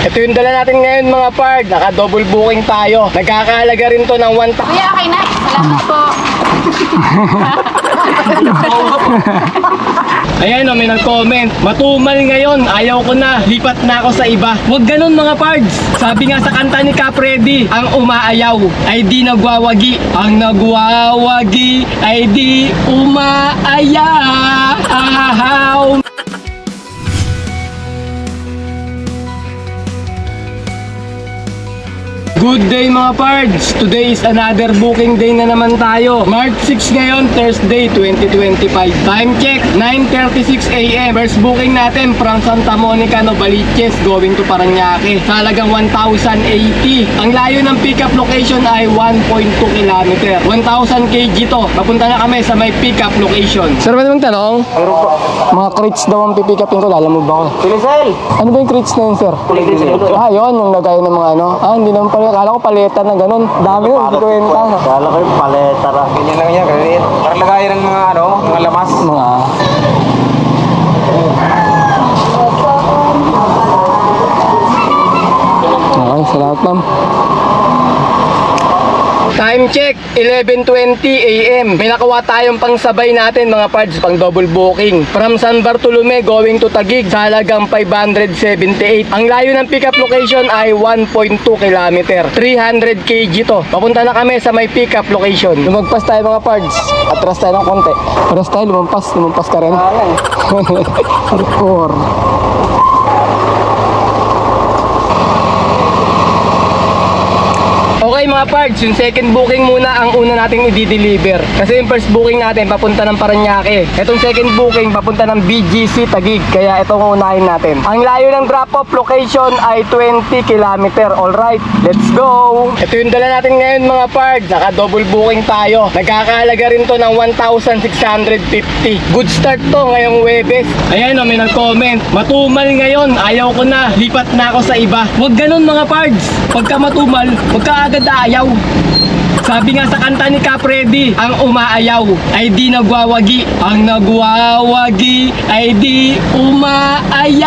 Ito yung dala natin ngayon mga pard. Naka-double booking tayo. Nagkakahalaga rin to ng 1,000. Kuya, okay na. Salamat po. Ayan o, may nag-comment. Matumal ngayon, ayaw ko na. Lipat na ako sa iba. Huwag ganun mga pards. Sabi nga sa kanta ni Capredi, ang umaayaw ay di nagwawagi. Ang nagwawagi ay di umaayaw. Good day mga pards! Today is another booking day na naman tayo. March 6 ngayon, Thursday 2025. Time check, 9:36 AM. First booking natin from Santa Monica, Novaliches, going to Parañaque. Sa halagang 1,080. Ang layo ng pickup location ay 1.2 km. 1,000 kg to. Papunta na kami sa may pickup location. Sir, ba namang tanong? Mga crates daw ang pipikapin ko. Alam mo ba ako? Pilisel! Ano ba yung crates na yun, sir? Yun, yung nagaya ng mga ano. Hindi naman pala. Akala ko paleta na ganun. Dami yun, kwenta. Kala ko yung paleta ra. Ganyan lang yan, ganyan. Parang lagayan ng mga ano, mga lamas. Mga... Okay, salamat ma'am. Time check, 11:20 AM. May nakuha tayong pangsabay natin mga pards, pang double booking. From San Bartolome going to Taguig sa halagang 578. Ang layo ng pickup location ay 1.2 km. 300 kg to. Papunta na kami sa may pickup location. Lumagpas tayo mga pards. Atras tayo ng konti. Atras tayo, lumampas ka rin. Hardcore. Okay mga pards, yung second booking muna ang una nating i-deliver. Kasi yung first booking natin papunta ng Parañaque. Itong second booking papunta ng BGC Taguig. Kaya itong unahin natin. Ang layo ng drop-off location ay 20 km. Alright, let's go! Ito yung dala natin ngayon mga pards. Naka-double booking tayo. Nagkakahalaga rin to ng 1,650. Good start to ngayong Webes. Ayan o, may nag-comment. Matumal ngayon, ayaw ko na. Lipat na ako sa iba. Huwag ganun mga pards. Pagka matumal, huwag ka agad ayaw. Sabi nga sa kanta ni Capredi, ang umaayaw ay di nagwawagi. Ang nagwawagi ay di umaayaw.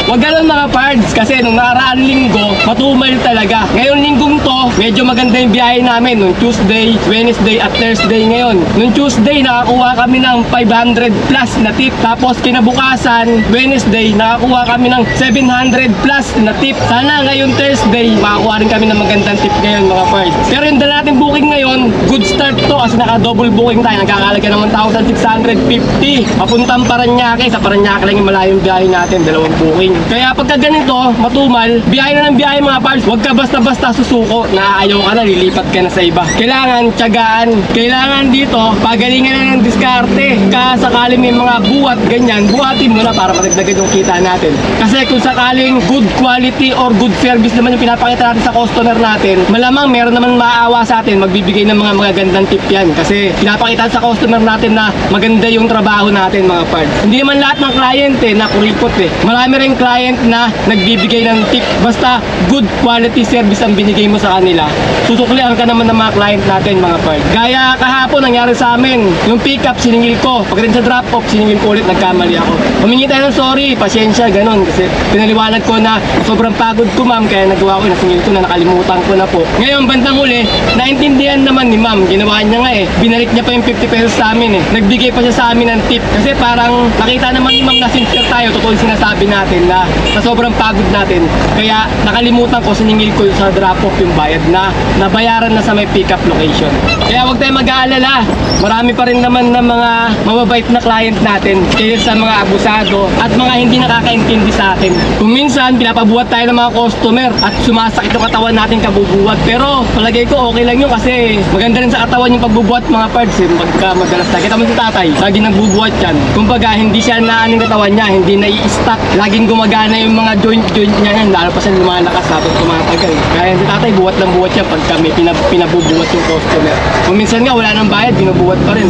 Huwag ganun mga pards, kasi nung nakaraan linggo, matumal talaga. Ngayon linggong to, medyo maganda yung biyahe namin. Nung Tuesday, Wednesday at Thursday ngayon. Nung Tuesday, nakakuha kami ng 500 plus na tip. Tapos kinabukasan, Wednesday, nakakuha kami ng 700 plus na tip. Sana ngayon Thursday, makakuha rin kami ng magandang tip ngayon mga pards. Pero yung dala natin booking ngayon, good start to kasi naka-double booking tayo. Nagkakalaga ng 1,650. Papuntang Parañaque. Sa Parañaque lang yung malayong biyahe natin, dalawang booking. Kaya pagka ganito, matumal, biyahe na ng biyahe mga pards. Huwag ka basta-basta susuko na ayaw ka na, lilipat ka na sa iba. Kailangan tiyagaan. Kailangan dito, pagalingan na ng diskarte. Sakali may mga buwat, ganyan, buhatin mo na para matagdagan yung kita natin. Kasi kung sakaling good quality or good service naman yung pinapakita natin sa customer natin, malamang meron naman maawa sa atin, magbibigay ng mga magagandang tip yan. Kasi pinapakita sa customer natin na maganda yung trabaho natin mga pards. Hindi naman lahat ng client na kuripot Marami rin client na nagbibigay ng tip. Basta good quality service ang binigay mo sa kanila, susuklian ka naman ng mga client natin mga pards. Gaya kahapon nangyari sa amin, yung pick up siningil ko, pag rin sa drop off siningil ko ulit, nagkamali ako. Humingi tayo ng sorry, pasyensya, ganun. Kasi pinaliwanag ko na sobrang pagod ko ma'am, kaya nagawa ko, nasingil ko na, nakalimutan ko na po. Ngayon bandang huli, naintindihan naman ni ma'am, ginawa niya nga binalik niya pa yung 50 pesos sa amin nagbigay pa siya sa amin ng tip. Kasi parang nakita naman ni ma'am na sincere tayo, totoo yung sinasabi natin na sa sobrang pagod natin. Kaya nakalimutan ko, siningil ko sa drop-off yung bayad na nabayaran na sa may pick-up location. Kaya huwag tayong mag-aalala. Marami pa rin naman na mga mababait na client natin kaysa sa mga abusado at mga hindi nakakaintindi sa atin. Kung minsan, pinapabuhat tayo ng mga customer at sumasakit yung katawan natin kabubuhat. Pero palagay ko okay lang yun kasi maganda rin sa katawan yung pagbubuhat mga parts. Pagka madalas na. Kita mo si tatay, lagi nagbubuhat yan. Kumbaga, hindi siya naaning katawan niya, hindi nai-stack. Laging gumagana yung mga joint niya yan, lalo pa siya lumalakas habang tumatagal. Kaya si tatay buhat lang buhat siya pag kami pinabubuhat yung customer. Kung minsan nga wala nang bayad, binubuhat pa rin.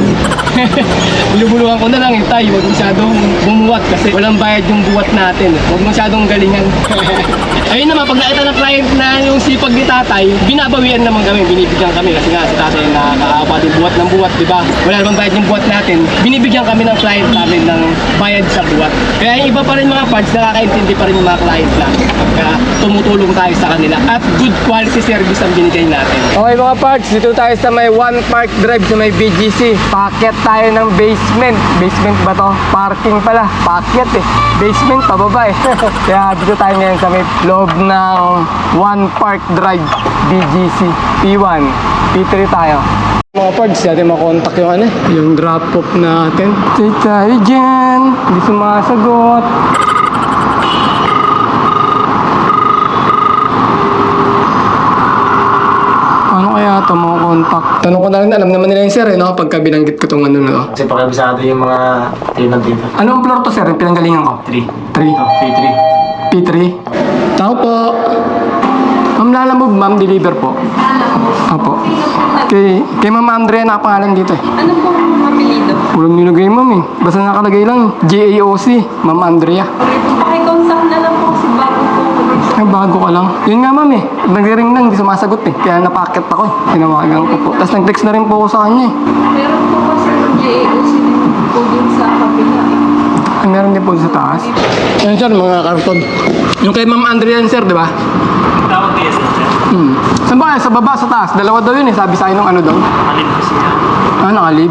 Bulubuluhan ko na lang tay, huwag masyadong bumuhat kasi walang bayad yung buhat natin. Huwag masyadong galingan. Ayun naman, pag nakita ng client na yung sipag ni tatay, binabawian naman kami, binibigyan kami kasi nga si tatay nakakaawa din buhat ng buhat, di ba? Wala naman bayad yung buhat natin. Binibigyan kami ng client namin ng bayad sa buhat. Kaya yung iba pa rin mga parts, nakakaintindi pa rin yung mga client namin pagka tumutulong tayo sa kanila at good quality service ang binigay natin. Okay mga parts, dito tayo sa may One Park Drive sa may BGC. Packet tayo ng basement. Basement ba to? Parking pala. Packet eh. Basement pababa eh. Kaya dito tayo ngayon sa may loob ng One Park Drive BGC P1 P3 tayo. Mga parts, natin makontak yung ano, yung drop off natin. Stay tayo dyan. Hindi sumasagot. Ano kaya ito mga kontak? Tanong ko na rin, alam naman nila yung sir eh, no? Pagka binanggit ko itong ano na to. Kasi pakabisado yung mga tenant dito. Anong floor to sir? Yung pinanggalingan ko? 3. 3. Ito, P3. P3. Tao po. Ma'am Lalamove, ma'am, deliver po. Apo. Kay Ma'am Andrea na pangalan dito eh. Ano pong apelido? Walang nilagay ma'am eh. Basta nakalagay lang, GAOC, Ma'am Andrea. Pakicontact na lang po kasi bago po ako dito. Ay, bago ka lang. Yun nga ma'am eh. Nag-ring lang, hindi sumasagot eh. Kaya napakit ako eh. Tinawagan ko po. Tapos nag-text na rin po ako sa kanya eh. Meron po kasi ng JAOC din po dun sa kabila eh. Ay, meron din po sa taas. Ayun sir, mga karton. Yung kay Ma'am Andrea yan sir, di ba? Tawag DS na siya. Saan ba? Sa baba, sa taas. Dalawa daw yun eh. Sabi sa akin ng ano daw. Alin kasi siya. Ah, nakalib.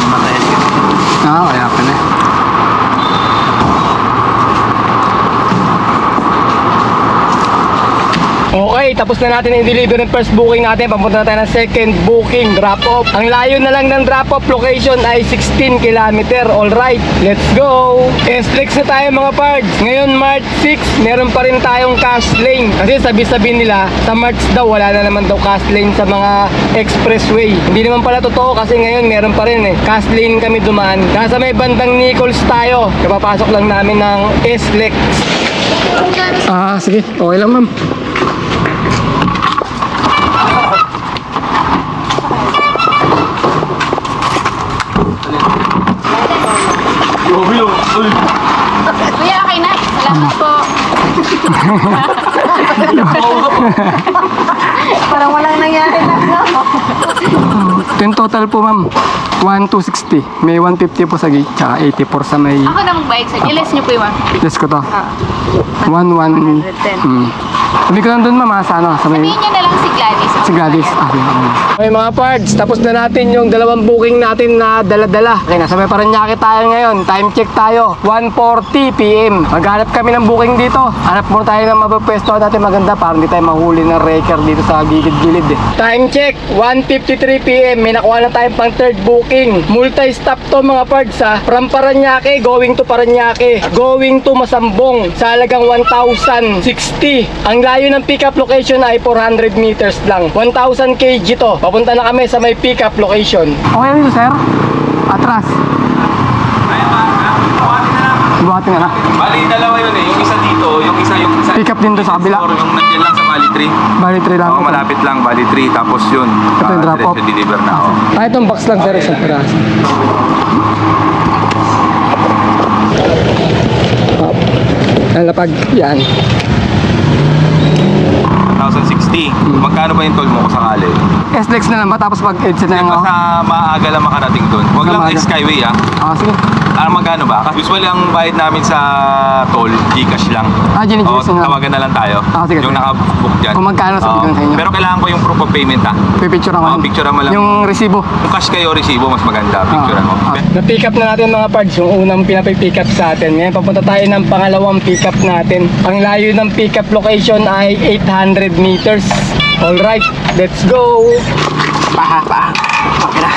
Matayan ka. Kaya pala. Okay, tapos na natin i-deliver yung first booking natin. Papunta na tayo ng second booking, drop-off. Ang layo na lang ng drop-off location ay 16 km. Alright, let's go! S-Flex na tayo mga parts. Ngayon, March 6, meron pa rin tayong cash lane. Kasi sabi-sabi nila, sa March daw, wala na naman daw cash lane sa mga expressway. Hindi naman pala totoo kasi ngayon meron pa rin eh. Cash lane kami dumaan. Nasa may bandang Nichols tayo. Kapapasok lang namin ng S-Flex. Ah, sige. Okay lang, ma'am. Kuya, okay na. Salamat po. Parang walang nangyari na. Yung total po ma'am, 1,260. May 150 po sa gate, tsaka 84 sa may... Ako na magbayad sa ilis niyo po yung Yes ko to. Ah. 1,1... 110. Sabi ko lang doon ma'am, sa ano, sa may... Sabihin niyo na lang si Gladys. Si Gladys. Okay mga parts, tapos na natin yung dalawang booking natin na dala-dala. Okay, nasa may Paranaque tayo ngayon. Time check tayo. 1:40 PM. Maghanap kami ng booking dito. Hanap muna tayo ng mapapwesto natin maganda para hindi tayo mahuli ng wrecker dito sa gilid-gilid eh. Time check, 1:53 PM. May nakuha na tayong pang third booking. Multi-stop to mga parts ha. From Paranaque, going to Paranaque. Going to Masambong. Sa halagang 1,060. Ang layo ng pick-up location ay 400 meters lang. 1,000 kg to. Papunta na kami sa may pick-up location. Okay dito, sir? Atras. Buhatin na lang. Bali, dalawa yun eh. Yung isa dito, yung isa Pick up din doon sa kabila. Or yung nandiyan lang sa Bali 3. Bali 3 lang. Oo, malapit lang, Bali 3. Tapos yun, Ito yung drop off. diretso deliver na ako. Kahit itong box lang, sir, isang piraso. Up. Lalapag. Yan. 1,060. Magkano ba yung toll mo kung sakali? S-Lex na lang ba? Tapos pag-EDSA na lang ako? Basta maaga lang makarating doon. Huwag lang Maaga. Skyway ah. Ah, sige. Magkano ba? Kasi usually ang bayad namin sa toll, Gcash lang. Ah, Gcash Oo, na lang. tawagan na lang tayo. Ah, sige, Yung sige. nakabook dyan. Kung magkano sabihin ko sa inyo. Pero kailangan ko yung proof of payment ah. Pipicture ako. Oo, picture mo lang. Yung resibo. Kung cash kayo o resibo, mas maganda. Picture mo. Na-pick up na natin mga parts, yung unang pinapick up sa atin. Ngayon papunta tayo ng pangalawang pick up natin. Ang layo ng pick up location ay 800 meters. Alright, let's go! Paha. Okay na.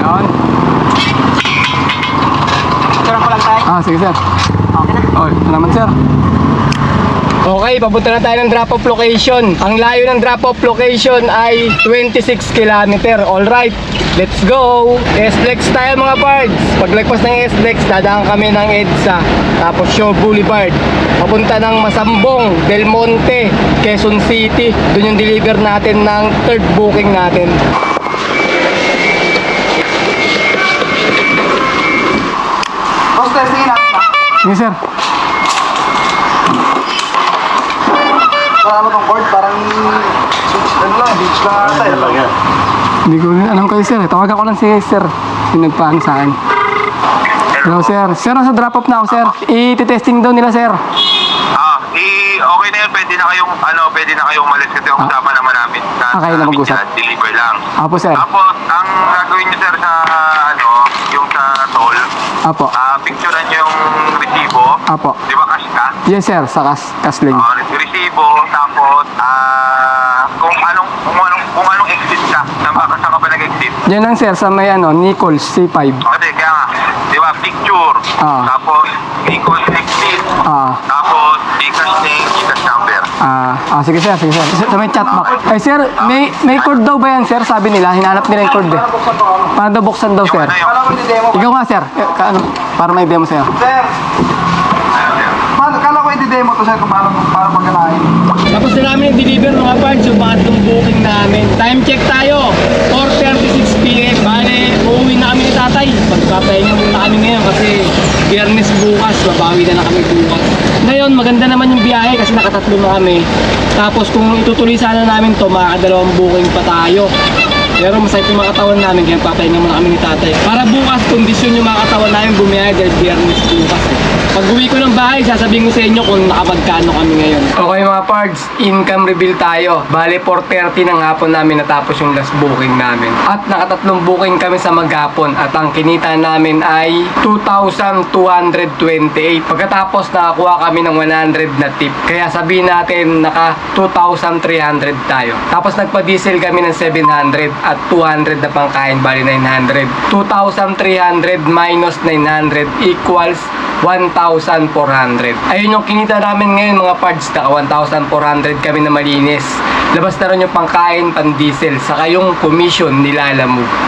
Ayun. Turang ko lang tayo. Ah, sige sir. Okay na. Okay, salamat sir. Okay, papunta na tayo ng drop-off location. Ang layo ng drop-off location ay 26 km. Alright, let's go! S-Flex tayo mga parts. Paglagpas ng S-Flex, dadaan kami ng EDSA. Tapos Shaw Boulevard. Papunta ng Masambong, Del Monte, Quezon City. Doon yung deliver natin ng third booking natin. Sige, sir. Ano tong board? Parang ano lang, beach lang ata. Ano lang yan? Hindi ko rin alam kayo, sir. Tawagan ko lang si sir. Sinagpaan sa akin. Hello, sir. Sir, nasa drop off na ako, sir. I-testing daw nila, sir. Okay na yun, pwede na kayong umalis kasi ang usapan naman namin na kayo na mag-usap. deliver lang. Apo, sir. Tapos, ang gagawin nyo sir sa yung sa toll, Apo. picturean nyo yung resibo. Apo. Di ba cash ka? Yes, sir. Sa kasling. Resibo, tapos kung anong exit ka, saan ka ba nag-exit? Yan lang, sir. Sa may Nichols C5. Kasi kaya nga, di ba, picture, tapos Nichols exit, tapos Gcash name, Gcash number. Sige, sir. Sige, sir. Sa may chat box. Ay, sir. May code daw ba yan, sir? Sabi nila. Hinanap nila yung code eh. Paano daw buksan daw, sir? Kala ko i-demo. Ikaw nga, sir. Para may demo sa'yo. Sir, kala ko i-demo to sir kung paano maganahin. Tapos na namin i-deliver mga parts yung pangatlong booking namin. Time check tayo. 4:36 p.m. Bale, uuwi na kami ni tatay. Pagpapahinga muna kami ngayon kasi Biyernes bukas. Babawi na kami bukas. Ngayon, maganda naman yung biyahe kasi nakatatlo na kami. Tapos kung itutuloy sana namin to, makakadalawang booking pa tayo. Pero masakit yung mga katawan namin kaya papahinga muna kami ni tatay. Para bukas, kondisyon yung mga katawan namin bumiyahe dahil Biyernes bukas. Pag uwi ko ng bahay, sasabihin ko sa inyo kung nakapagkano kami ngayon. Okay mga pards, income reveal tayo. Bale 4:30 ng hapon namin natapos yung last booking namin. At nakatatlong booking kami sa maghapon at ang kinita namin ay 2,228. Pagkatapos nakakuha kami ng 100 na tip. Kaya sabihin natin naka 2,300 tayo. Tapos nagpa-diesel kami ng 700 at 200 na pangkain, bali 900. 2,300 minus 900 equals 1,400. Ayun yung kinita namin ngayon mga parts. Naka 1,400 kami na malinis. Labas na rin yung pangkain, pan diesel, saka yung commission nila alam mo.